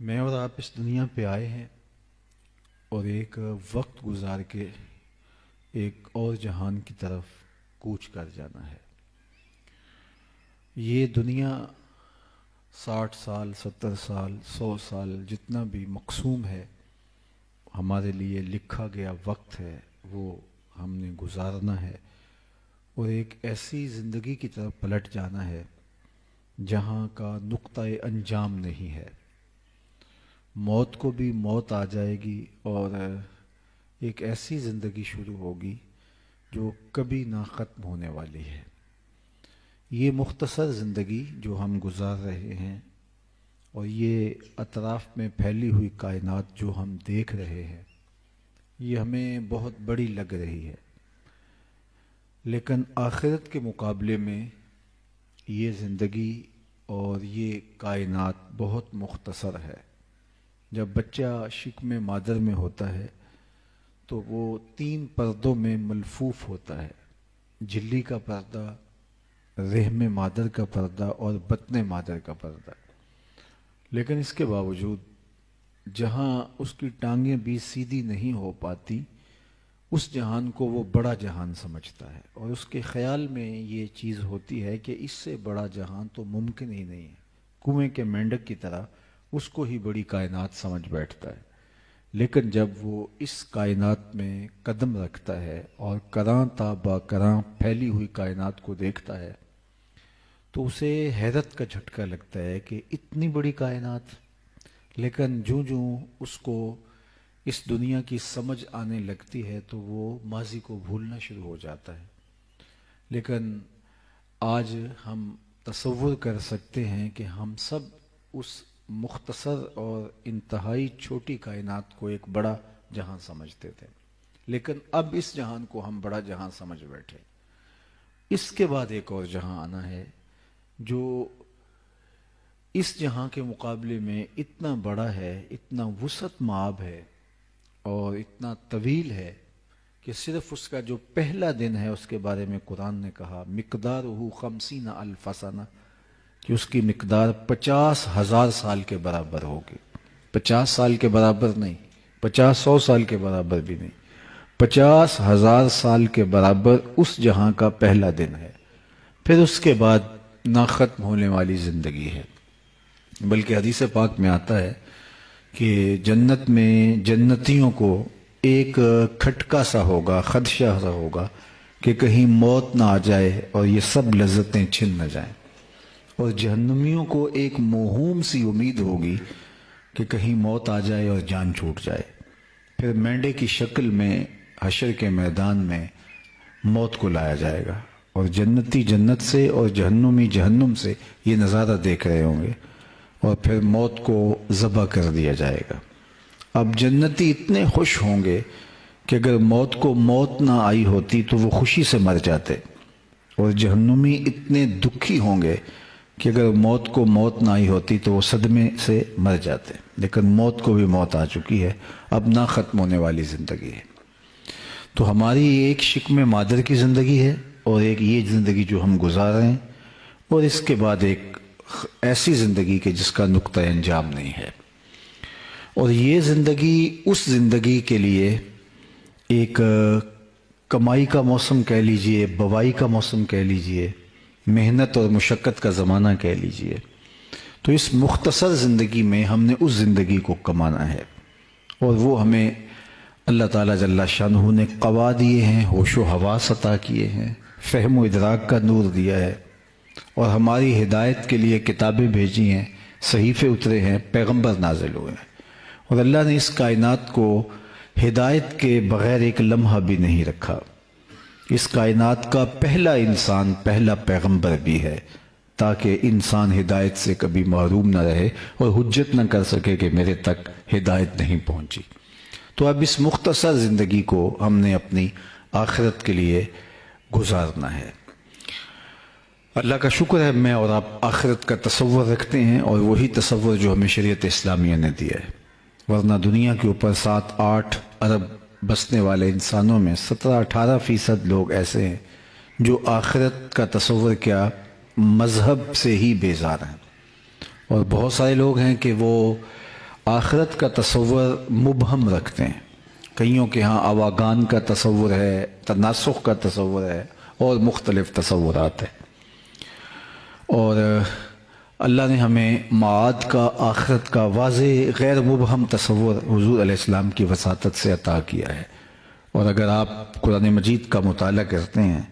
میں اور آپ اس دنیا پہ آئے ہیں اور ایک وقت گزار کے ایک اور جہان کی طرف کوچ کر جانا ہے۔ یہ دنیا 60 سال 70 سال 100 سال جتنا بھی مقسوم ہے، ہمارے لیے لکھا گیا وقت ہے، وہ ہم نے گزارنا ہے اور ایک ایسی زندگی کی طرف پلٹ جانا ہے جہاں کا نقطۂ انجام نہیں ہے۔ موت کو بھی موت آ جائے گی اور ایک ایسی زندگی شروع ہوگی جو کبھی نہ ختم ہونے والی ہے۔ یہ مختصر زندگی جو ہم گزار رہے ہیں اور یہ اطراف میں پھیلی ہوئی کائنات جو ہم دیکھ رہے ہیں، یہ ہمیں بہت بڑی لگ رہی ہے، لیکن آخرت کے مقابلے میں یہ زندگی اور یہ کائنات بہت مختصر ہے۔ جب بچہ شکم مادر میں ہوتا ہے تو وہ 3 پردوں میں ملفوف ہوتا ہے: جھلی کا پردہ، رحم مادر کا پردہ اور بطن مادر کا پردہ۔ لیکن اس کے باوجود جہاں اس کی ٹانگیں بھی سیدھی نہیں ہو پاتی، اس جہان کو وہ بڑا جہان سمجھتا ہے اور اس کے خیال میں یہ چیز ہوتی ہے کہ اس سے بڑا جہان تو ممکن ہی نہیں ہے۔ کنویں کے مینڈک کی طرح اس کو ہی بڑی کائنات سمجھ بیٹھتا ہے، لیکن جب وہ اس کائنات میں قدم رکھتا ہے اور کراں تا با کراں پھیلی ہوئی کائنات کو دیکھتا ہے تو اسے حیرت کا جھٹکا لگتا ہے کہ اتنی بڑی کائنات۔ لیکن جوں جوں اس کو اس دنیا کی سمجھ آنے لگتی ہے تو وہ ماضی کو بھولنا شروع ہو جاتا ہے۔ لیکن آج ہم تصور کر سکتے ہیں کہ ہم سب اس مختصر اور انتہائی چھوٹی کائنات کو ایک بڑا جہاں سمجھتے تھے، لیکن اب اس جہان کو ہم بڑا جہاں سمجھ بیٹھے۔ اس کے بعد ایک اور جہاں آنا ہے جو اس جہاں کے مقابلے میں اتنا بڑا ہے، اتنا وسعت مآب ہے اور اتنا طویل ہے کہ صرف اس کا جو پہلا دن ہے اس کے بارے میں قرآن نے کہا مقدارہ 50 الف سنہ، کہ اس کی مقدار 50,000 سال کے برابر ہوگی۔ 50 سال کے برابر نہیں، 50-100 سال کے برابر بھی نہیں، 50,000 سال کے برابر اس جہاں کا پہلا دن ہے۔ پھر اس کے بعد نہ ختم ہونے والی زندگی ہے۔ بلکہ حدیث پاک میں آتا ہے کہ جنت میں جنتیوں کو ایک کھٹکا سا ہوگا، خدشہ سا ہوگا کہ کہیں موت نہ آ جائے اور یہ سب لذتیں چھن نہ جائیں، اور جہنمیوں کو ایک موہوم سی امید ہوگی کہ کہیں موت آ جائے اور جان چھوٹ جائے۔ پھر مینڈے کی شکل میں حشر کے میدان میں موت کو لایا جائے گا اور جنتی جنت سے اور جہنمی جہنم سے یہ نظارہ دیکھ رہے ہوں گے، اور پھر موت کو ذبح کر دیا جائے گا۔ اب جنتی اتنے خوش ہوں گے کہ اگر موت کو موت نہ آئی ہوتی تو وہ خوشی سے مر جاتے، اور جہنمی اتنے دکھی ہوں گے کہ اگر موت کو موت نہ آئی ہوتی تو وہ صدمے سے مر جاتے۔ لیکن موت کو بھی موت آ چکی ہے، اب نہ ختم ہونے والی زندگی ہے۔ تو ہماری ایک شکم مادر کی زندگی ہے اور ایک یہ زندگی جو ہم گزار رہے ہیں، اور اس کے بعد ایک ایسی زندگی کہ جس کا نقطہ انجام نہیں ہے۔ اور یہ زندگی اس زندگی کے لیے ایک کمائی کا موسم کہہ لیجئے، بوائی کا موسم کہہ لیجئے، محنت اور مشقت کا زمانہ کہہ لیجئے۔ تو اس مختصر زندگی میں ہم نے اس زندگی کو کمانا ہے، اور وہ ہمیں اللہ تعالیٰ جل شانہ نے قوا دیے ہیں، ہوش و حواس عطا کیے ہیں، فہم و ادراک کا نور دیا ہے، اور ہماری ہدایت کے لیے کتابیں بھیجی ہیں، صحیفے اترے ہیں، پیغمبر نازل ہوئے ہیں، اور اللہ نے اس کائنات کو ہدایت کے بغیر ایک لمحہ بھی نہیں رکھا۔ اس کائنات کا پہلا انسان پہلا پیغمبر بھی ہے تاکہ انسان ہدایت سے کبھی محروم نہ رہے اور حجت نہ کر سکے کہ میرے تک ہدایت نہیں پہنچی۔ تو اب اس مختصر زندگی کو ہم نے اپنی آخرت کے لیے گزارنا ہے۔ اللہ کا شکر ہے میں اور آپ آخرت کا تصور رکھتے ہیں، اور وہی تصور جو ہمیں شریعت اسلامیہ نے دیا ہے، ورنہ دنیا کے اوپر 7-8 ارب بسنے والے انسانوں میں 17-18% لوگ ایسے ہیں جو آخرت کا تصور کیا مذہب سے ہی بیزار ہیں، اور بہت سارے لوگ ہیں کہ وہ آخرت کا تصور مبہم رکھتے ہیں. کئیوں کے ہاں آواگان کا تصور ہے، تناسخ کا تصور ہے اور مختلف تصورات ہیں. اور اللہ نے ہمیں معاد کا، آخرت کا واضح غیر مبہم تصور حضور علیہ السلام کی وساطت سے عطا کیا ہے. اور اگر آپ قرآن مجید کا مطالعہ کرتے ہیں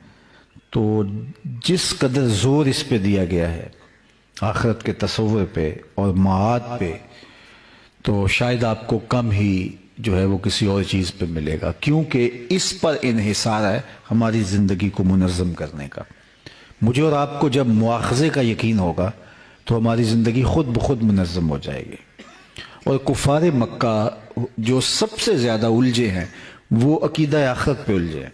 تو جس قدر زور اس پہ دیا گیا ہے آخرت کے تصور پہ اور معاد پہ، تو شاید آپ کو کم ہی جو ہے وہ کسی اور چیز پہ ملے گا، کیونکہ اس پر انحصار ہے ہماری زندگی کو منظم کرنے کا. مجھے اور آپ کو جب مواخذے کا یقین ہوگا تو ہماری زندگی خود بخود منظم ہو جائے گی. اور کفار مکہ جو سب سے زیادہ الجھے ہیں وہ عقیدہ آخرت پہ الجھے ہیں.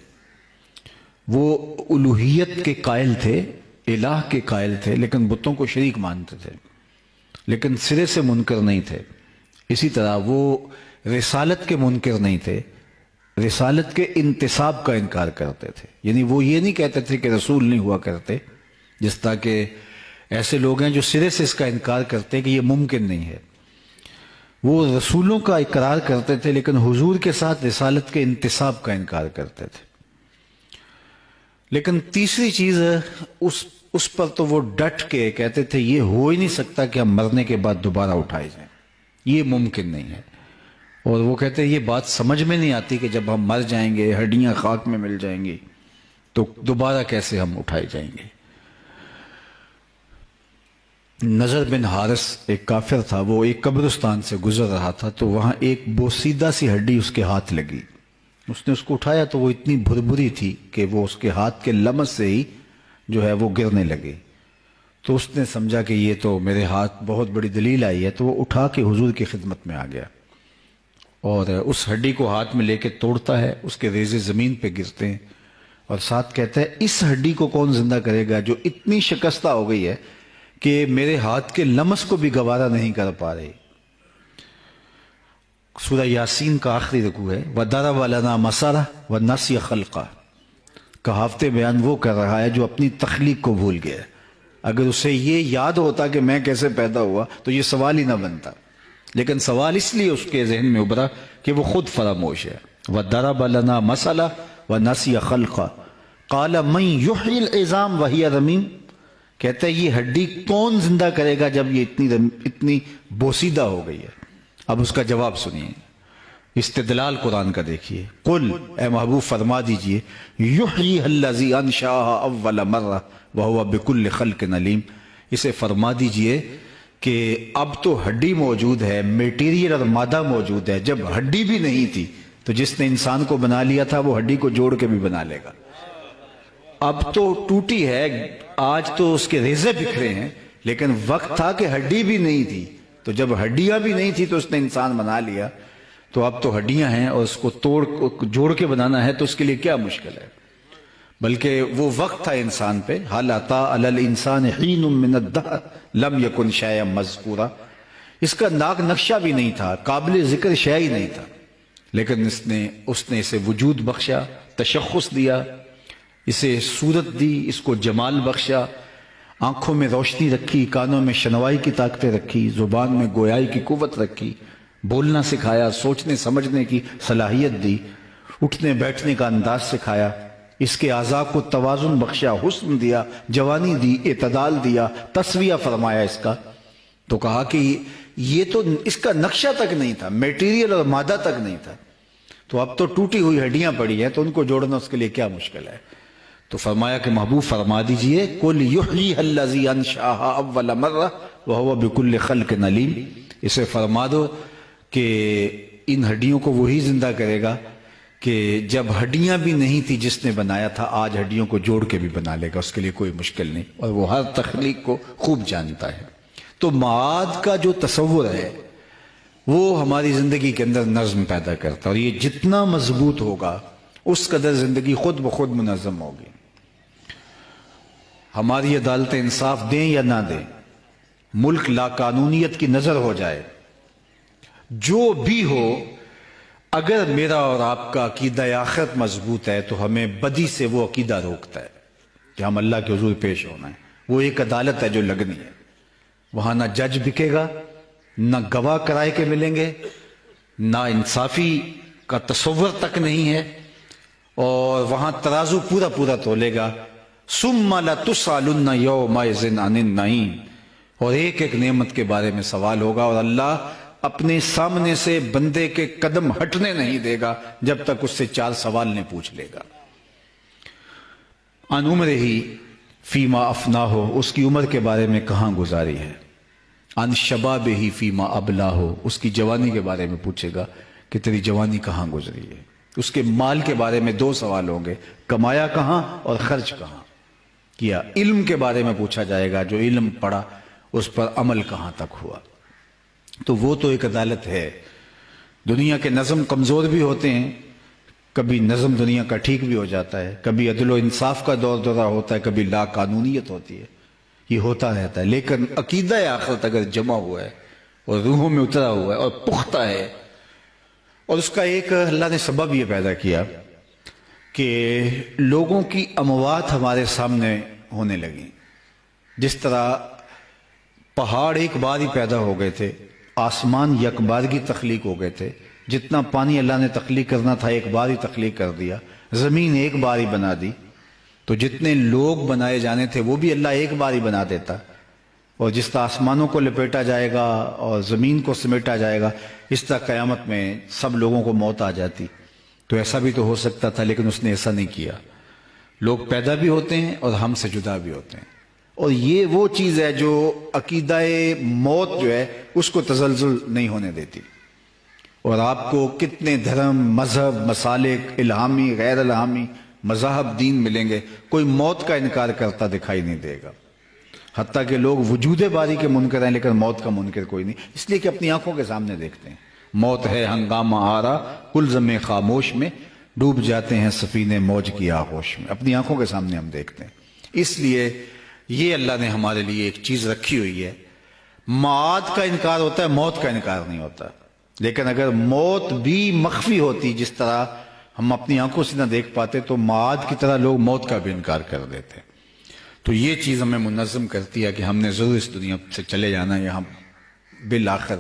وہ الوہیت کے قائل تھے، الہ کے قائل تھے، لیکن بتوں کو شریک مانتے تھے، لیکن سرے سے منکر نہیں تھے. اسی طرح وہ رسالت کے منکر نہیں تھے، رسالت کے انتصاب کا انکار کرتے تھے. یعنی وہ یہ نہیں کہتے تھے کہ رسول نہیں ہوا کرتے، جس طرح کہ ایسے لوگ ہیں جو سرے سے اس کا انکار کرتے ہیں کہ یہ ممکن نہیں ہے. وہ رسولوں کا اقرار کرتے تھے لیکن حضور کے ساتھ رسالت کے انتصاب کا انکار کرتے تھے. لیکن تیسری چیز اس پر تو وہ ڈٹ کے کہتے تھے یہ ہو ہی نہیں سکتا کہ ہم مرنے کے بعد دوبارہ اٹھائے جائیں، یہ ممکن نہیں ہے. اور وہ کہتے ہیں یہ بات سمجھ میں نہیں آتی کہ جب ہم مر جائیں گے، ہڈیاں خاک میں مل جائیں گی، تو دوبارہ کیسے ہم اٹھائے جائیں گے. نضر بن حارث ایک کافر تھا، وہ ایک قبرستان سے گزر رہا تھا تو وہاں ایک بوسیدہ سی ہڈی اس کے ہاتھ لگی. اس نے اس کو اٹھایا تو وہ اتنی بھربھری تھی کہ وہ اس کے ہاتھ کے لمس سے ہی جو ہے وہ گرنے لگی. تو اس نے سمجھا کہ یہ تو میرے ہاتھ بہت بڑی دلیل آئی ہے، تو وہ اٹھا کے حضور کی خدمت میں آ گیا اور اس ہڈی کو ہاتھ میں لے کے توڑتا ہے. اس کے ریزے زمین پہ گرتے ہیں اور ساتھ کہتا ہے اس ہڈی کو کون زندہ کرے گا جو اتنی شکستہ ہو گئی ہے کہ میرے ہاتھ کے لمس کو بھی گوارا نہیں کر پا رہی. سورہ یاسین کا آخری رکوع ہے وَضَرَبَ لَنَا مَثَلًا وَنَسِیَ خَلْقَهُ. کہاوت بیان وہ کر رہا ہے جو اپنی تخلیق کو بھول گیا. اگر اسے یہ یاد ہوتا کہ میں کیسے پیدا ہوا تو یہ سوال ہی نہ بنتا، لیکن سوال اس لیے اس کے ذہن میں ابھرا کہ وہ خود فراموش ہے. وَضَرَبَ لَنَا مَثَلًا وَنَسِیَ خَلْقَهُ قَالَ مَن يُحْيِي الْعِظَامَ وَهِيَ رَمِيمٌ. کہتا ہے یہ ہڈی کون زندہ کرے گا جب یہ اتنی بوسیدہ ہو گئی ہے. اب اس کا جواب سنیے، استدلال قرآن کا دیکھیے. قل، اے محبوب فرما دیجئے، یحییھا الذی انشأھا اول مرہ وہو بکل خلق علیم. اسے فرما دیجئے کہ اب تو ہڈی موجود ہے، میٹیریل اور مادہ موجود ہے. جب ہڈی بھی نہیں تھی تو جس نے انسان کو بنا لیا تھا وہ ہڈی کو جوڑ کے بھی بنا لے گا. اب تو ٹوٹی ہے، آج تو اس کے ریزے بکھرے ہیں، لیکن وقت تھا کہ ہڈی بھی نہیں تھی، تو جب ہڈیاں بھی نہیں تھی تو اس نے انسان بنا لیا. تو اب تو ہڈیاں ہیں اور اس کو جوڑ کے بنانا ہے تو اس کے لیے کیا مشکل ہے. بلکہ وہ وقت تھا انسان پہ. هل اتى على الانسان حين من الدهر لم يكن شيئا مذكورا. اس کا ناک نقشہ بھی نہیں تھا، قابل ذکر شے ہی نہیں تھا، لیکن اس نے اسے وجود بخشا، تشخص دیا، اسے صورت دی، اس کو جمال بخشا، آنکھوں میں روشنی رکھی، کانوں میں شنوائی کی طاقتیں رکھی، زبان میں گویائی کی قوت رکھی، بولنا سکھایا، سوچنے سمجھنے کی صلاحیت دی، اٹھنے بیٹھنے کا انداز سکھایا، اس کے اعضاء کو توازن بخشا، حسن دیا، جوانی دی، اعتدال دیا، تسویہ فرمایا اس کا. تو کہا کہ یہ تو اس کا نقشہ تک نہیں تھا، میٹیریل اور مادہ تک نہیں تھا، تو اب تو ٹوٹی ہوئی ہڈیاں پڑی ہیں تو ان کو جوڑنا اس کے لیے کیا مشکل ہے. تو فرمایا کہ محبوب فرما دیجئے قل یحییھا الذی انشأھا اول مرہ وہو بکل خلق علیم. اسے فرما دو کہ ان ہڈیوں کو وہی زندہ کرے گا کہ جب ہڈیاں بھی نہیں تھی جس نے بنایا تھا، آج ہڈیوں کو جوڑ کے بھی بنا لے گا، اس کے لیے کوئی مشکل نہیں، اور وہ ہر تخلیق کو خوب جانتا ہے. تو معاد کا جو تصور ہے وہ ہماری زندگی کے اندر نظم پیدا کرتا ہے، اور یہ جتنا مضبوط ہوگا اس قدر زندگی خود بخود منظم ہوگی. ہماری عدالتیں انصاف دیں یا نہ دیں، ملک لا قانونیت کی نظر ہو جائے، جو بھی ہو، اگر میرا اور آپ کا عقیدہ آخرت مضبوط ہے تو ہمیں بدی سے وہ عقیدہ روکتا ہے کہ ہم اللہ کے حضور پیش ہونا ہے. وہ ایک عدالت ہے جو لگنی ہے، وہاں نہ جج بکے گا نہ گواہ کرائے کے ملیں گے، نہ انصافی کا تصور تک نہیں ہے، اور وہاں ترازو پورا پورا تولے گا۔ ثم لتسألن یومئذ عن النعیم، اور ایک ایک نعمت کے بارے میں سوال ہوگا، اور اللہ اپنے سامنے سے بندے کے قدم ہٹنے نہیں دے گا جب تک اس سے 4 سوال نہیں پوچھ لے گا۔ عن عمرہ فیما افناہ، اس کی عمر کے بارے میں کہاں گزاری ہے۔ عن شبابہ فیما ابلاہ، اس کی جوانی کے بارے میں پوچھے گا کہ تیری جوانی کہاں گزری ہے۔ اس کے مال کے بارے میں 2 سوال ہوں گے، کمایا کہاں اور خرچ کہاں کیا۔ علم کے بارے میں پوچھا جائے گا، جو علم پڑھا اس پر عمل کہاں تک ہوا۔ تو وہ تو ایک عدالت ہے۔ دنیا کے نظم کمزور بھی ہوتے ہیں، کبھی نظم دنیا کا ٹھیک بھی ہو جاتا ہے، کبھی عدل و انصاف کا دور دورہ ہوتا ہے، کبھی لا قانونیت ہوتی ہے، یہ ہوتا رہتا ہے۔ لیکن عقیدہ آخرت اگر جمع ہوا ہے اور روحوں میں اترا ہوا ہے اور پختہ ہے، اور اس کا ایک اللہ نے سبب یہ پیدا کیا کہ لوگوں کی اموات ہمارے سامنے ہونے لگی۔ جس طرح پہاڑ ایک بار ہی پیدا ہو گئے تھے، آسمان یک بارگی تخلیق ہو گئے تھے، جتنا پانی اللہ نے تخلیق کرنا تھا ایک بار ہی تخلیق کر دیا، زمین ایک بار ہی بنا دی، تو جتنے لوگ بنائے جانے تھے وہ بھی اللہ ایک بار ہی بنا دیتا، اور جس طرح آسمانوں کو لپیٹا جائے گا اور زمین کو سمیٹا جائے گا، اس طرح قیامت میں سب لوگوں کو موت آ جاتی۔ تو ایسا بھی تو ہو سکتا تھا، لیکن اس نے ایسا نہیں کیا۔ لوگ پیدا بھی ہوتے ہیں اور ہم سے جدا بھی ہوتے ہیں، اور یہ وہ چیز ہے جو عقیدہ موت جو ہے اس کو تزلزل نہیں ہونے دیتی۔ اور آپ کو کتنے دھرم، مذہب، مسالک، الہامی، غیر الہامی مذاہب، دین ملیں گے، کوئی موت کا انکار کرتا دکھائی نہیں دے گا۔ حتیٰ کہ لوگ وجود باری کے منکر ہیں لیکن موت کا منکر کوئی نہیں، اس لیے کہ اپنی آنکھوں کے سامنے دیکھتے ہیں۔ موت ہے ہنگامہ آرا کلزم خاموش میں، ڈوب جاتے ہیں سفینے موج کی آغوش میں، اپنی آنکھوں کے سامنے ہم دیکھتے ہیں۔ اس لیے یہ اللہ نے ہمارے لیے ایک چیز رکھی ہوئی ہے، معاد کا انکار ہوتا ہے، موت کا انکار نہیں ہوتا۔ لیکن اگر موت بھی مخفی ہوتی، جس طرح ہم اپنی آنکھوں سے نہ دیکھ پاتے، تو معاد کی طرح لوگ موت کا بھی انکار کر دیتے۔ تو یہ چیز ہمیں منظم کرتی ہے کہ ہم نے ضرور اس دنیا سے چلے جانا ہے، یہاں بالآخر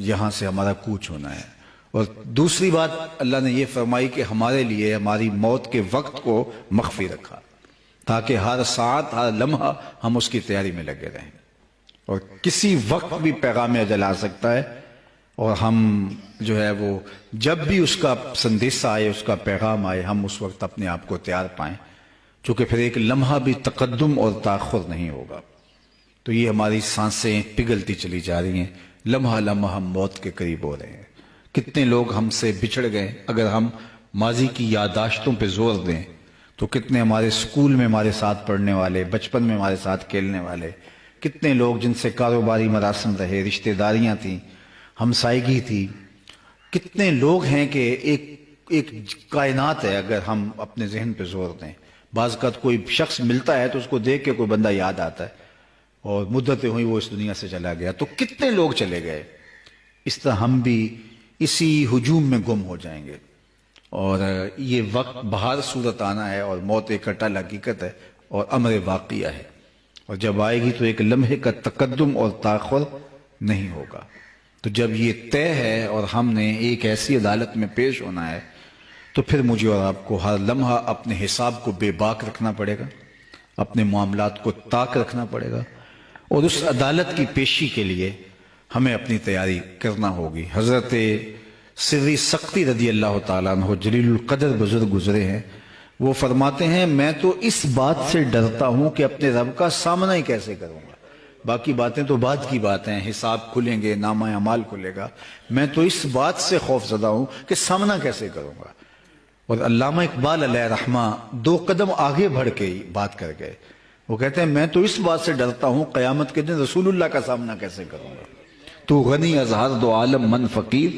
یہاں سے ہمارا کوچ ہونا ہے۔ اور دوسری بات اللہ نے یہ فرمائی کہ ہمارے لیے ہماری موت کے وقت کو مخفی رکھا، تاکہ ہر ساعت، ہر لمحہ ہم اس کی تیاری میں لگے رہیں، اور کسی وقت بھی پیغام اجل آ سکتا ہے، اور ہم جو ہے وہ جب بھی اس کا سندیسہ آئے، اس کا پیغام آئے، ہم اس وقت اپنے آپ کو تیار پائیں، چونکہ پھر ایک لمحہ بھی تقدم اور تاخر نہیں ہوگا۔ تو یہ ہماری سانسیں پگھلتی چلی جا رہی ہیں، لمحہ لمحہ ہم موت کے قریب ہو رہے ہیں۔ کتنے لوگ ہم سے بچھڑ گئے، اگر ہم ماضی کی یادداشتوں پہ زور دیں تو کتنے ہمارے اسکول میں ہمارے ساتھ پڑھنے والے، بچپن میں ہمارے ساتھ کھیلنے والے، کتنے لوگ جن سے کاروباری مراسم رہے، رشتہ داریاں تھیں، ہمسائیگی تھی، کتنے لوگ ہیں کہ ایک کائنات ہے اگر ہم اپنے ذہن پہ زور دیں۔ بعض اوقات کوئی شخص ملتا ہے تو اس کو دیکھ کے کوئی بندہ یاد آتا ہے، اور مدتیں ہوئی وہ اس دنیا سے چلا گیا، تو کتنے لوگ چلے گئے۔ اس طرح ہم بھی اسی ہجوم میں گم ہو جائیں گے، اور یہ وقت بہر صورت آنا ہے، اور موت ایک اٹل حقیقت ہے اور امر واقعہ ہے، اور جب آئے گی تو ایک لمحے کا تقدم اور تاخر نہیں ہوگا۔ تو جب یہ طے ہے اور ہم نے ایک ایسی عدالت میں پیش ہونا ہے، تو پھر مجھے اور آپ کو ہر لمحہ اپنے حساب کو بے باک رکھنا پڑے گا، اپنے معاملات کو طاق رکھنا پڑے گا، اور اس عدالت کی پیشی کے لیے ہمیں اپنی تیاری کرنا ہوگی۔ حضرت سری سختی رضی اللہ تعالیٰ عنہ جلیل القدر بزرگ گزرے ہیں، وہ فرماتے ہیں میں تو اس بات سے ڈرتا ہوں کہ اپنے رب کا سامنا ہی کیسے کروں گا، باقی باتیں تو بعد کی باتیں ہیں، حساب کھلیں گے، نامہ اعمال کھلے گا، میں تو اس بات سے خوف زدہ ہوں کہ سامنا کیسے کروں گا۔ اور علامہ اقبال علیہ رحمہ 2 قدم آگے بڑھ کے بات کر گئے، وہ کہتے ہیں میں تو اس بات سے ڈرتا ہوں قیامت کے دن رسول اللہ کا سامنا کیسے کروں گا۔ تو غنی از ہر دو عالم من فقیر،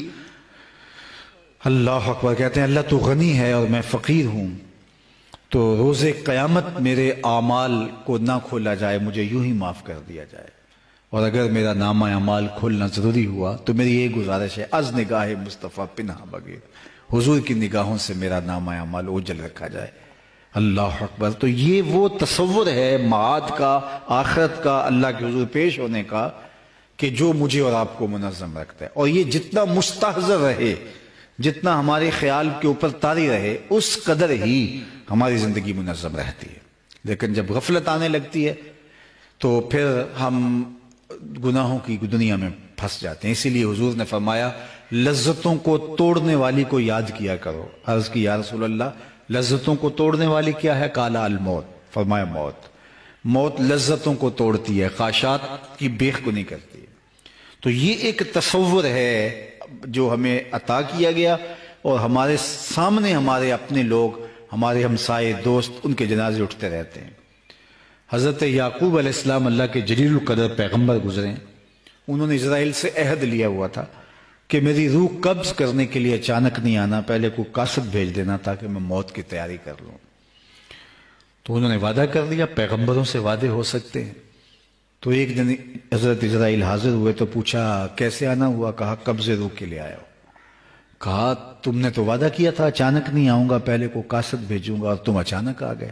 اللہ اکبر، کہتے ہیں اللہ تو غنی ہے اور میں فقیر ہوں، تو روز قیامت میرے اعمال کو نہ کھولا جائے، مجھے یوں ہی معاف کر دیا جائے، اور اگر میرا نامہ اعمال کھولنا ضروری ہوا تو میری یہ گزارش ہے از نگاہ مصطفیٰ پنہا بغیر، حضور کی نگاہوں سے میرا نامہ اعمال اوجھل رکھا جائے۔ اللہ اکبر۔ تو یہ وہ تصور ہے معاد کا، آخرت کا، اللہ کے حضور پیش ہونے کا، کہ جو مجھے اور آپ کو منظم رکھتا ہے، اور یہ جتنا مستحضر رہے، جتنا ہمارے خیال کے اوپر طاری رہے، اس قدر ہی ہماری زندگی منظم رہتی ہے۔ لیکن جب غفلت آنے لگتی ہے تو پھر ہم گناہوں کی دنیا میں پھنس جاتے ہیں۔ اسی لیے حضور نے فرمایا لذتوں کو توڑنے والی کو یاد کیا کرو۔ عرض کی یا رسول اللہ لذتوں کو توڑنے والی کیا ہے؟ قال الموت، فرمایا موت۔ موت لذتوں کو توڑتی ہے، خواہشات کی بیخ کو نہیں کرتی ہے۔ تو یہ ایک تصور ہے جو ہمیں عطا کیا گیا، اور ہمارے سامنے ہمارے اپنے لوگ، ہمارے ہمسائے دوست، ان کے جنازے اٹھتے رہتے ہیں۔ حضرت یعقوب علیہ السلام اللہ کے جلیل القدر پیغمبر گزرے، انہوں نے اسرائیل سے عہد لیا ہوا تھا کہ میری روح قبض کرنے کے لیے اچانک نہیں آنا، پہلے کوئی قاصد بھیج دینا تاکہ میں موت کی تیاری کر لوں۔ تو انہوں نے وعدہ کر لیا، پیغمبروں سے وعدے ہو سکتے ہیں۔ تو ایک دن حضرت اسرائیل حاضر ہوئے تو پوچھا کیسے آنا ہوا؟ کہا قبض روح کے لیے آیا ہو۔ کہا تم نے تو وعدہ کیا تھا اچانک نہیں آؤں گا، پہلے کو قاصد بھیجوں گا، اور تم اچانک آ گئے۔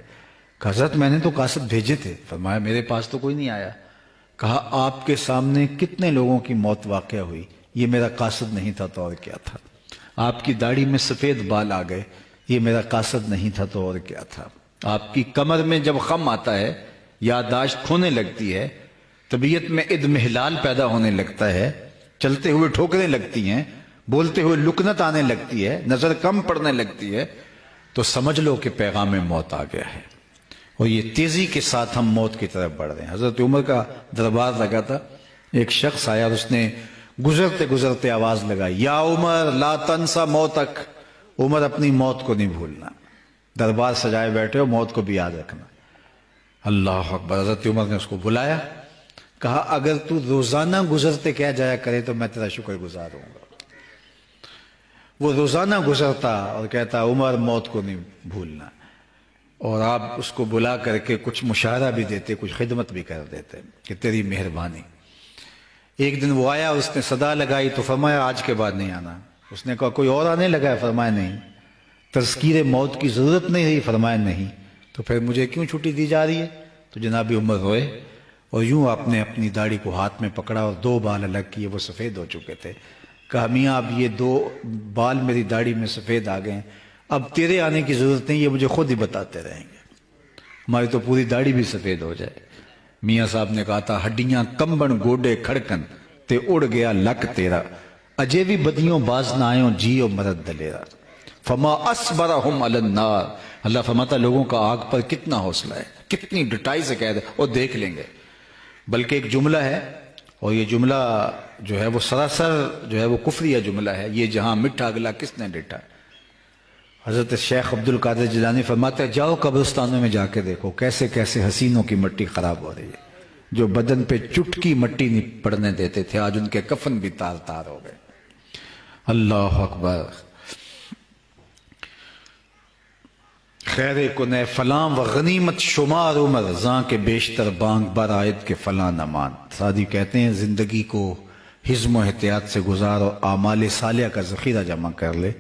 کہا حضرت میں نے تو قاصد بھیجے تھے۔ فرمایا میرے پاس تو کوئی نہیں آیا۔ کہا آپ کے سامنے کتنے لوگوں کی موت واقع ہوئی، یہ میرا قاصد نہیں تھا تو اور کیا تھا؟ آپ کی داڑھی میں سفید بال آ گئے، یہ میرا قاصد نہیں تھا تو اور کیا تھا؟ آپ کی کمر میں جب خم آتا ہے، یادداشت کھونے لگتی ہے، طبیعت میں اضمحلال پیدا ہونے لگتا ہے، چلتے ہوئے ٹھوکریں لگتی ہیں، بولتے ہوئے لکنت آنے لگتی ہے، نظر کم پڑنے لگتی ہے، تو سمجھ لو کہ پیغام موت آ گیا ہے، اور یہ تیزی کے ساتھ ہم موت کی طرف بڑھ رہے ہیں۔ حضرت عمر کا دربار لگا تھا، ایک شخص آیا اور اس نے گزرتے گزرتے آواز لگائی یا عمر لا تنسا موتک، عمر اپنی موت کو نہیں بھولنا۔ دربار سجائے بیٹھے ہو، موت کو بھی یاد رکھنا۔ اللہ اکبر۔ حضرت عمر نے اس کو بلایا، کہا اگر تو روزانہ گزرتے کیا جایا کرے تو میں تیرا شکر گزار ہوں گا۔ وہ روزانہ گزرتا اور کہتا عمر موت کو نہیں بھولنا، اور آپ اس کو بلا کر کے کچھ مشاہرہ بھی دیتے، کچھ خدمت بھی کر دیتے کہ تیری مہربانی۔ ایک دن وہ آیا، اس نے صدا لگائی تو فرمایا آج کے بعد نہیں آنا۔ اس نے کہا کوئی اور آنے لگا ہے؟ فرمایا نہیں۔ تذکیر موت کی ضرورت نہیں رہی؟ فرمایا نہیں۔ تو پھر مجھے کیوں چھٹی دی جا رہی ہے؟ تو جناب عمر روئے، اور یوں آپ نے اپنی داڑھی کو ہاتھ میں پکڑا اور دو بال الگ کیے، وہ سفید ہو چکے تھے۔ کہا میاں اب یہ دو بال میری داڑھی میں سفید آ گئے ہیں، اب تیرے آنے کی ضرورت نہیں، یہ مجھے خود ہی بتاتے رہیں گے، ہماری تو پوری داڑھی بھی سفید ہو جائے۔ میاں صاحب نے کہا تھا ہڈیاں کمبن گوڈے کھڑکن تے اڑ گیا لک تیرا، اجے بھی بدیوں باز نہ آئیں جیو مرد دلیرا، فما اصبرہم علی النار۔ اللہ فرماتا لوگوں کا آگ پر کتنا حوصلہ ہے، کتنی ڈٹائی سے کہہ دے اور دیکھ لیں گے۔ بلکہ ایک جملہ ہے، اور یہ جملہ جو ہے وہ سراسر جو ہے وہ کفریہ جملہ ہے، یہ جہاں مٹھا اگلا کس نے ڈٹا۔ حضرت شیخ عبد القادر جیلانی فرماتے ہیں جاؤ قبرستانوں میں جا کے دیکھو کیسے کیسے حسینوں کی مٹی خراب ہو رہی ہے، جو بدن پہ چٹکی مٹی نہیں پڑنے دیتے تھے، آج ان کے کفن بھی تار تار ہو گئے۔ اللہ اکبر۔ خیر کنے فلاں و غنیمت شمار عمر زاں کے بیشتر بانگ بر آیت کے فلاں نمان۔ سعدی کہتے ہیں زندگی کو حزم و احتیاط سے گزار اور اعمال صالحہ کا ذخیرہ جمع کر لے،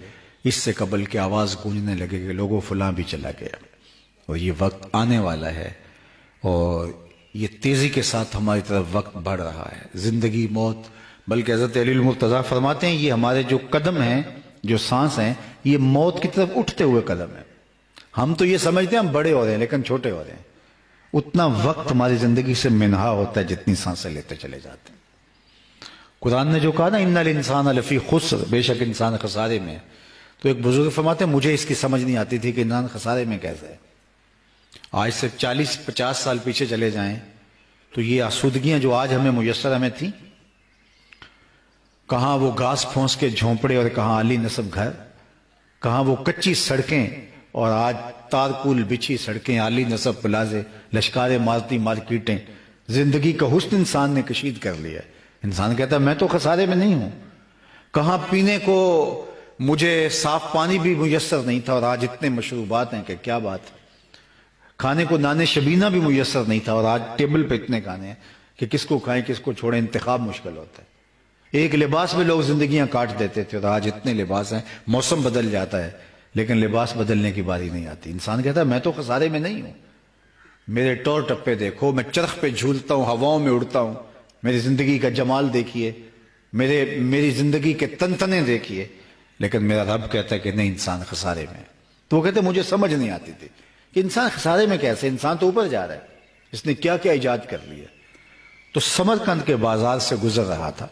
اس سے قبل کہ آواز گونجنے لگے کہ لوگوں فلاں بھی چلا گیا، اور یہ وقت آنے والا ہے، اور یہ تیزی کے ساتھ ہماری طرف وقت بڑھ رہا ہے۔ زندگی موت، بلکہ حضرت علی المرتضیٰ فرماتے ہیں یہ ہمارے جو قدم ہیں، جو سانس ہیں، یہ موت کی طرف اٹھتے ہوئے قدم ہیں۔ ہم تو یہ سمجھتے ہیں ہم بڑے ہو رہے ہیں لیکن چھوٹے ہو رہے ہیں۔ اتنا وقت ہماری زندگی سے منہا ہوتا ہے جتنی سانسیں لیتے چلے جاتے ہیں۔ قرآن نے جو کہا نا ان الانسان لفی خسر، بے شک انسان خسارے میں ہے، تو ایک بزرگ فرماتے ہیں مجھے اس کی سمجھ نہیں آتی تھی کہ انسان خسارے میں کیسے ہے۔ آج سے 40-50 سال پیچھے چلے جائیں تو یہ آسودگیاں جو آج ہمیں میسر ہمیں تھیں، کہاں وہ گھاس پھونس کے جھونپڑے اور کہاں عالی نصب گھر، کہاں وہ کچی سڑکیں اور آج تارکول بچھی سڑکیں، عالی نصب پلازے، لشکار مارتی مارکیٹیں۔ زندگی کا حسن انسان نے کشید کر لیا ہے۔ انسان کہتا ہے میں تو خسارے میں نہیں ہوں، کہاں پینے کو مجھے صاف پانی بھی میسر نہیں تھا اور آج اتنے مشروبات ہیں کہ کیا بات ہے، کھانے کو نان شبینہ بھی میسر نہیں تھا اور آج ٹیبل پہ اتنے کھانے ہیں کہ کس کو کھائیں کس کو چھوڑیں، انتخاب مشکل ہوتا ہے۔ ایک لباس میں لوگ زندگیاں کاٹ دیتے تھے اور آج اتنے لباس ہیں، موسم بدل جاتا ہے لیکن لباس بدلنے کی باری نہیں آتی۔ انسان کہتا ہے میں تو خسارے میں نہیں ہوں، میرے ٹور ٹپے دیکھو، میں چرخ پہ جھولتا ہوں، ہواؤں میں اڑتا ہوں، میری زندگی کا جمال دیکھیے، میری زندگی کے تنتنے دیکھیے، لیکن میرا رب کہتا ہے کہ نہیں، انسان خسارے میں ہے۔ تو وہ کہتے مجھے سمجھ نہیں آتی تھی کہ انسان خسارے میں کیسے، انسان تو اوپر جا رہا ہے، اس نے کیا کیا ایجاد کر لیا۔ تو سمرقند کے بازار سے گزر رہا تھا،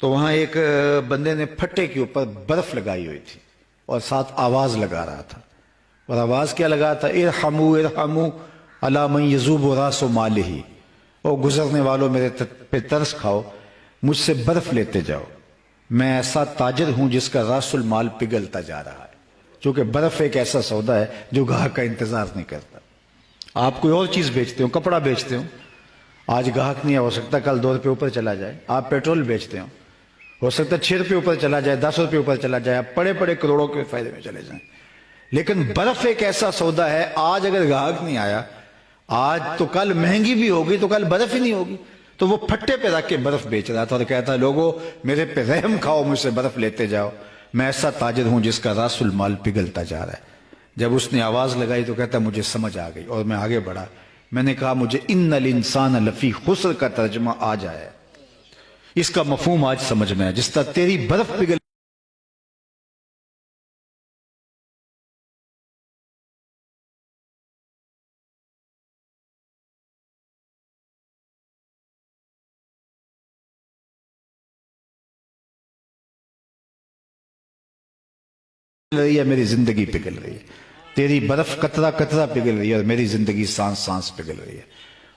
تو وہاں ایک بندے نے پھٹے کے اوپر برف لگائی ہوئی تھی اور ساتھ آواز لگا رہا تھا، اور آواز کیا لگا تھا؟ ارحموا ارحموا علی من یذوب راس مالہ، او گزرنے والوں میرے پہ ترس کھاؤ، مجھ سے برف لیتے جاؤ، میں ایسا تاجر ہوں جس کا راس المال پگھلتا جا رہا ہے۔ چونکہ برف ایک ایسا سودا ہے جو گاہک کا انتظار نہیں کرتا۔ آپ کوئی اور چیز بیچتے ہو، کپڑا بیچتے ہو، آج گاہک نہیں ہے، ہو سکتا کل 2 روپے اوپر چلا جائے۔ آپ پیٹرول بیچتے ہو سکتا 6 روپے اوپر چلا جائے، 10 روپے اوپر چلا جائے، آپ پڑے پڑے کروڑوں کے فائدے میں چلے جائیں۔ لیکن برف ایک ایسا سودا ہے، آج اگر گاہک نہیں آیا، آج تو کل مہنگی بھی ہوگی تو کل برف ہی نہیں ہوگی۔ تو وہ پھٹے پہ رکھ کے برف بیچ رہا تھا اور کہتا ہے لوگوں میرے پہ رحم کھاؤ، مجھ سے برف لیتے جاؤ، میں ایسا تاجر ہوں جس کا راس المال پگھلتا جا رہا ہے۔ جب اس نے آواز لگائی تو کہتا ہے مجھے سمجھ آ گئی، اور میں آگے بڑھا، میں نے کہا مجھے ان الانسان لفی خسر کا ترجمہ آج آیا ہے، اس کا مفہوم آج سمجھ میں ہے۔ جس طرح تیری برف پگھل رہی ہے، میری زندگی پگھل رہی ہے، تیری برف قطرہ قطرہ پگھل رہی ہے اور میری زندگی سانس سانس پگھل رہی ہے۔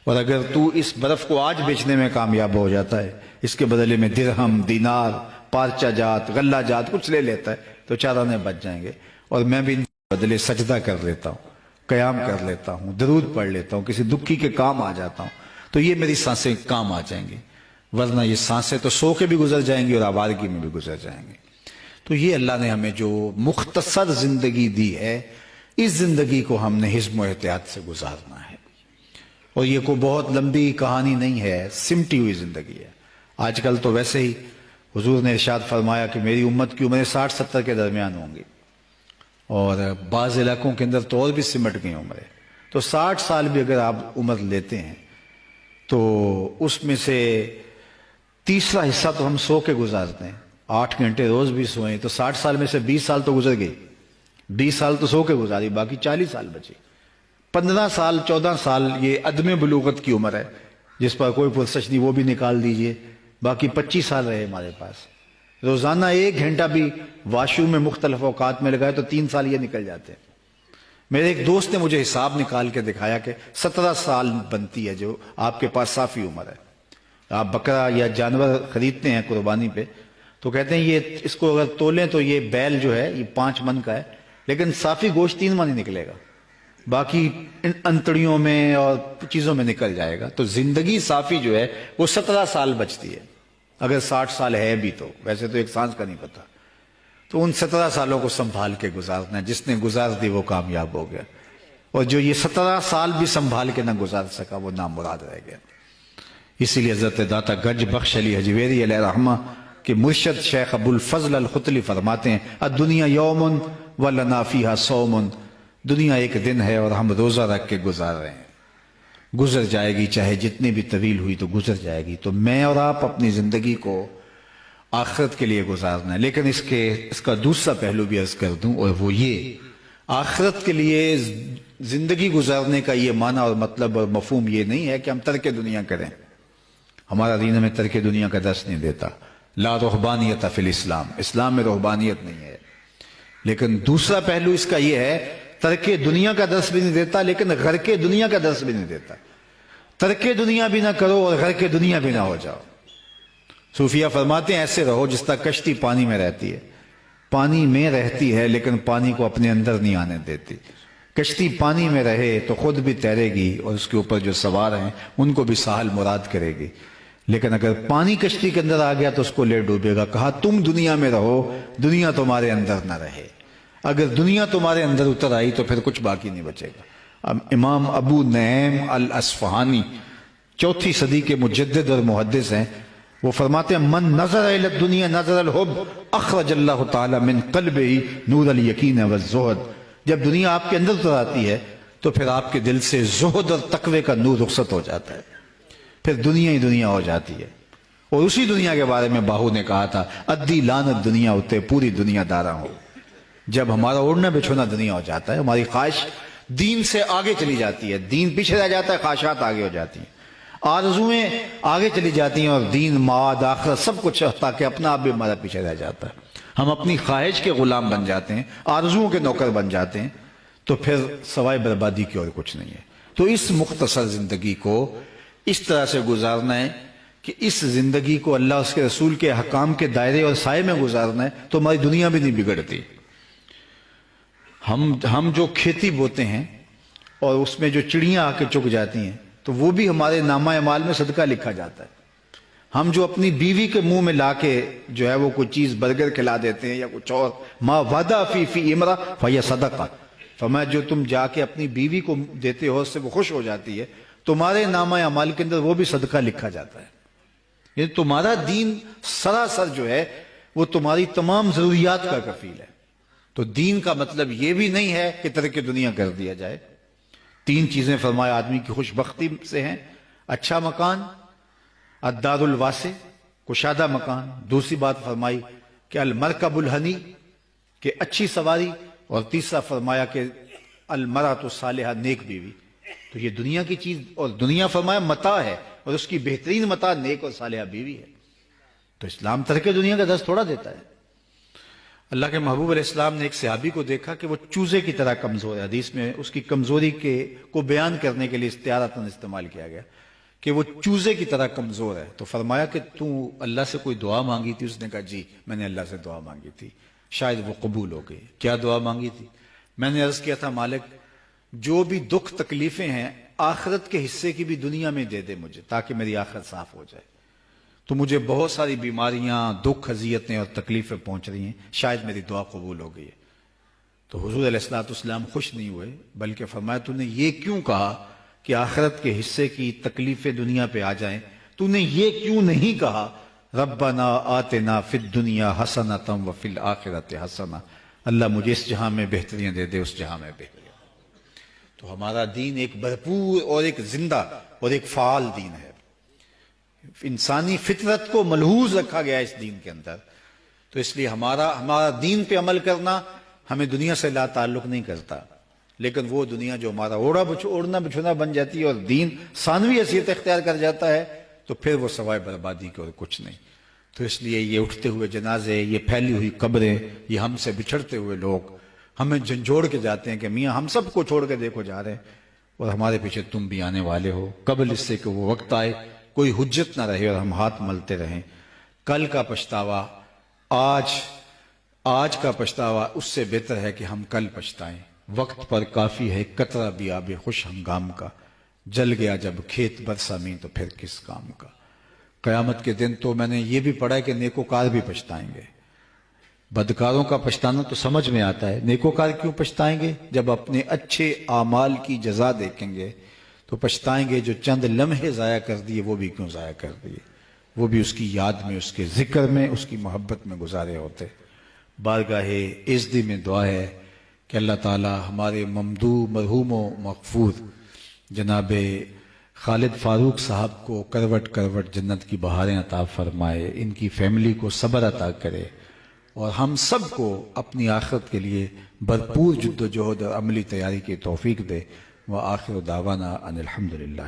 اور اگر تو اس برف کو آج بیچنے میں کامیاب ہو جاتا ہے، اس کے بدلے میں درہم، دینار، پارچہ جات، غلہ جات کچھ لے لیتا ہے، تو 4 آنے بچ جائیں گے، اور میں بھی ان کے بدلے سجدہ کر لیتا ہوں، قیام کر لیتا ہوں، درود پڑھ لیتا ہوں، کسی دکھی کے کام آ جاتا ہوں، تو یہ میری سانسیں کام آ جائیں گی، ورنہ یہ سانسیں تو سو کے بھی گزر جائیں گی اور آوارگی میں بھی گزر جائیں گی۔ تو یہ اللہ نے ہمیں جو مختصر زندگی دی ہے، اس زندگی کو ہم نے حزم و احتیاط سے گزارنا ہے، اور یہ کوئی بہت لمبی کہانی نہیں ہے، سمٹی ہوئی زندگی ہے۔ آج کل تو ویسے ہی حضور نے ارشاد فرمایا کہ میری امت کی عمریں 60-70 کے درمیان ہوں گی، اور بعض علاقوں کے اندر تو اور بھی سمٹ گئی عمریں، تو 60 سال بھی اگر آپ عمر لیتے ہیں تو اس میں سے تیسرا حصہ تو ہم سو کے گزارتے ہیں، 8 گھنٹے روز بھی سوئیں تو 60 سال میں سے 20 سال تو گزر گئی، 20 سال تو سو کے گزاری، باقی 40 سال بچے۔ 15 سال 14 سال یہ عدم بلوغت کی عمر ہے، جس پر کوئی پرسش نہیں، وہ بھی نکال دیجئے، باقی 25 سال رہے ہمارے پاس۔ روزانہ 1 گھنٹہ بھی واش روم میں مختلف اوقات میں لگائے تو 3 سال یہ نکل جاتے ہیں۔ میرے ایک دوست نے مجھے حساب نکال کے دکھایا کہ 17 سال بنتی ہے جو آپ کے پاس صافی عمر ہے۔ آپ بکرا یا جانور خریدتے ہیں قربانی پہ، تو کہتے ہیں یہ اس کو اگر تولیں تو یہ بیل جو ہے یہ 5 من کا ہے، لیکن صافی گوشت 3 من ہی نکلے گا، باقی انتڑیوں میں اور چیزوں میں نکل جائے گا۔ تو زندگی صافی جو ہے وہ 17 سال بچتی ہے، اگر 60 سال ہے بھی تو، ویسے تو ایک سانس کا نہیں پتا۔ تو ان 17 سالوں کو سنبھال کے گزارنا ہے، جس نے گزار دی وہ کامیاب ہو گیا، اور جو یہ 17 سال بھی سنبھال کے نہ گزار سکا وہ نامراد رہ گیا۔ اسی لیے حضرت داتا گنج بخش علی حجویری علیہ رحمہ کہ مرشد شیخ ابو الفضل الختلی فرماتے ہیں الدنیا یوم ولنا فیہا صوم، دنیا ایک دن ہے اور ہم روزہ رکھ کے گزار رہے ہیں، گزر جائے گی، چاہے جتنی بھی طویل ہوئی تو گزر جائے گی۔ تو میں اور آپ اپنی زندگی کو آخرت کے لیے گزارنا ہے، لیکن اس کا دوسرا پہلو بھی عرض کر دوں، اور وہ یہ، آخرت کے لیے زندگی گزارنے کا یہ معنی اور مطلب اور مفہوم یہ نہیں ہے کہ ہم ترک دنیا کریں۔ ہمارا دین ہمیں ترک دنیا کا درس نہیں دیتا، لا رہبانیت فی الاسلام، اسلام میں رہبانیت نہیں ہے۔ لیکن دوسرا پہلو اس کا یہ ہے، ترک دنیا کا درس بھی نہیں دیتا، لیکن غر کے دنیا کا درس بھی نہیں دیتا۔ ترک دنیا بھی نہ کرو اور غر کے دنیا بھی نہ ہو جاؤ۔ صوفیہ فرماتے ہیں ایسے رہو جس طرح کشتی پانی میں رہتی ہے، پانی میں رہتی ہے لیکن پانی کو اپنے اندر نہیں آنے دیتی۔ کشتی پانی میں رہے تو خود بھی تیرے گی اور اس کے اوپر جو سوار ہیں ان کو بھی ساحل مراد کرے گی، لیکن اگر پانی کشتی کے اندر آ گیا تو اس کو لے ڈوبے گا۔ کہا تم دنیا میں رہو، دنیا تمہارے اندر نہ رہے۔ اگر دنیا تمہارے اندر اتر آئی تو پھر کچھ باقی نہیں بچے گا۔ اب امام ابو نعیم الاصفہانی 4 صدی کے مجدد اور محدث ہیں، وہ فرماتے ہیں من نظر الی الدنیا نظر الحب اخرج اللہ تعالی من قلبہ نور الیقین والزہد۔ جب دنیا آپ کے اندر اتر آتی ہے تو پھر آپ کے دل سے زہد اور تقوی کا نور رخصت ہو جاتا ہے۔ پھر دنیا ہی دنیا ہو جاتی ہے. اور اسی دنیا کے بارے میں باہو نے کہا تھا ادی لانت دنیا ہوتے پوری دنیا دارا ہو. جب ہمارا اوڑھنا بچھونا دنیا ہو جاتا ہے، ہماری خواہش دین سے آگے چلی جاتی ہے، دین پیچھے رہ جاتا ہے، خواہشات آگے ہو جاتی ہیں، آرزویں آگے چلی جاتی ہیں، اور دین معاد آخرت سب کچھ تاکہ اپنا آپ بھی ہمارا پیچھے رہ جاتا ہے. ہم اپنی خواہش کے غلام بن جاتے ہیں، آرزوؤں کے نوکر بن جاتے ہیں، تو پھر سوائے بربادی کی اور کچھ نہیں ہے. تو اس مختصر زندگی کو اس طرح سے گزارنا ہے کہ اس زندگی کو اللہ اس کے رسول کے حکام کے دائرے اور سائے میں گزارنا ہے، تو ہماری دنیا بھی نہیں بگڑتی. ہم جو کھیتی بوتے ہیں اور اس میں جو چڑیاں آ کے چگ جاتی ہیں تو وہ بھی ہمارے نامہ اعمال میں صدقہ لکھا جاتا ہے. ہم جو اپنی بیوی کے منہ میں لا کے جو ہے وہ کوئی چیز برگر کھلا دیتے ہیں یا کچھ اور، ما وعدہ فی امرا فہی صدقہ، فرمایا جو تم جا کے اپنی بیوی کو دیتے ہو اس سے وہ خوش ہو جاتی ہے، تمہارے نامہ اعمال کے اندر وہ بھی صدقہ لکھا جاتا ہے. یہ تمہارا دین سراسر جو ہے وہ تمہاری تمام ضروریات کا کفیل ہے. تو دین کا مطلب یہ بھی نہیں ہے کہ ترک دنیا کر دیا جائے. 3 چیزیں فرمایا آدمی کی خوش بختی سے ہیں: اچھا مکان، الدار الواسع، کشادہ مکان. دوسری بات فرمائی کہ المرکب الحنی، کہ اچھی سواری، اور تیسرا فرمایا کہ المرأۃ الصالحہ، نیک بیوی. تو یہ دنیا کی چیز، اور دنیا فرمایا متاع ہے، اور اس کی بہترین متاع نیک اور صالحہ بیوی ہے. تو اسلام ترک دنیا کا درس تھوڑا دیتا ہے. اللہ کے محبوب علیہ السلام نے ایک صحابی کو دیکھا کہ وہ چوزے کی طرح کمزور ہے. حدیث میں اس کی کمزوری کو بیان کرنے کے لیے استعارتاً استعمال کیا گیا کہ وہ چوزے کی طرح کمزور ہے. تو فرمایا کہ تو اللہ سے کوئی دعا مانگی تھی؟ اس نے کہا جی میں نے اللہ سے دعا مانگی تھی، شاید وہ قبول ہو گئی. کیا دعا مانگی تھی؟ میں نے عرض کیا تھا مالک جو بھی دکھ تکلیفیں ہیں آخرت کے حصے کی بھی دنیا میں دے دے مجھے تاکہ میری آخرت صاف ہو جائے. تو مجھے بہت ساری بیماریاں، دکھ، اذیتیں اور تکلیفیں پہنچ رہی ہیں، شاید میری دعا قبول ہو گئی ہے. تو حضور علیہ السلام خوش نہیں ہوئے بلکہ فرمایا تو نے یہ کیوں کہا کہ آخرت کے حصے کی تکلیفیں دنیا پہ آ جائیں؟ تو نے یہ کیوں نہیں کہا ربنا آتنا فی الدنیا حسنۃ وفی الآخرۃ حسنۃ، اللہ مجھے اس جہاں میں بہتریاں دے دے، اس جہاں میں بہتریاں. تو ہمارا دین ایک بھرپور اور ایک زندہ اور ایک فعال دین ہے. انسانی فطرت کو ملحوظ رکھا گیا ہے اس دین کے اندر. تو اس لیے ہمارا دین پہ عمل کرنا ہمیں دنیا سے لا تعلق نہیں کرتا، لیکن وہ دنیا جو ہمارا اوڑھنا بچھونا بن جاتی ہے اور دین ثانوی حیثیت اختیار کر جاتا ہے تو پھر وہ سوائے بربادی کے اور کچھ نہیں. تو اس لیے یہ اٹھتے ہوئے جنازے، یہ پھیلی ہوئی قبریں، یہ ہم سے بچھڑتے ہوئے لوگ ہمیں جھنجھوڑ کے جاتے ہیں کہ میاں ہم سب کو چھوڑ کے دیکھو جا رہے ہیں اور ہمارے پیچھے تم بھی آنے والے ہو، قبل اس سے کہ وہ وقت آئے کوئی حجت نہ رہے اور ہم ہاتھ ملتے رہیں. کل کا پچھتاوا آج کا پچھتاوا اس سے بہتر ہے کہ ہم کل پچھتائیں. وقت پر کافی ہے قطرہ بھی آب خوش ہنگام کا، جل گیا جب کھیت برسا میں تو پھر کس کام کا. قیامت کے دن تو میں نے یہ بھی پڑھا ہے کہ نیکوکار بھی پچھتائیں گے. بدکاروں کا پچھتانا تو سمجھ میں آتا ہے، نیکوکار کیوں پچھتائیں گے؟ جب اپنے اچھے اعمال کی جزا دیکھیں گے تو پچھتائیں گے جو چند لمحے ضائع کر دیے وہ بھی کیوں ضائع کر دیے، وہ بھی اس کی یاد میں، اس کے ذکر میں، اس کی محبت میں گزارے ہوتے. بارگاہ عزدی میں دعا ہے کہ اللہ تعالی ہمارے ممدوح مرحوم و مغفور جناب خالد فاروق صاحب کو کروٹ کروٹ جنت کی بہاریں عطا فرمائے، ان کی فیملی کو صبر عطا کرے، اور ہم سب کو اپنی آخرت کے لیے بھرپور جد و جہد اور عملی تیاری کی توفیق دے. وآخر دعوانا ان الحمدللہ.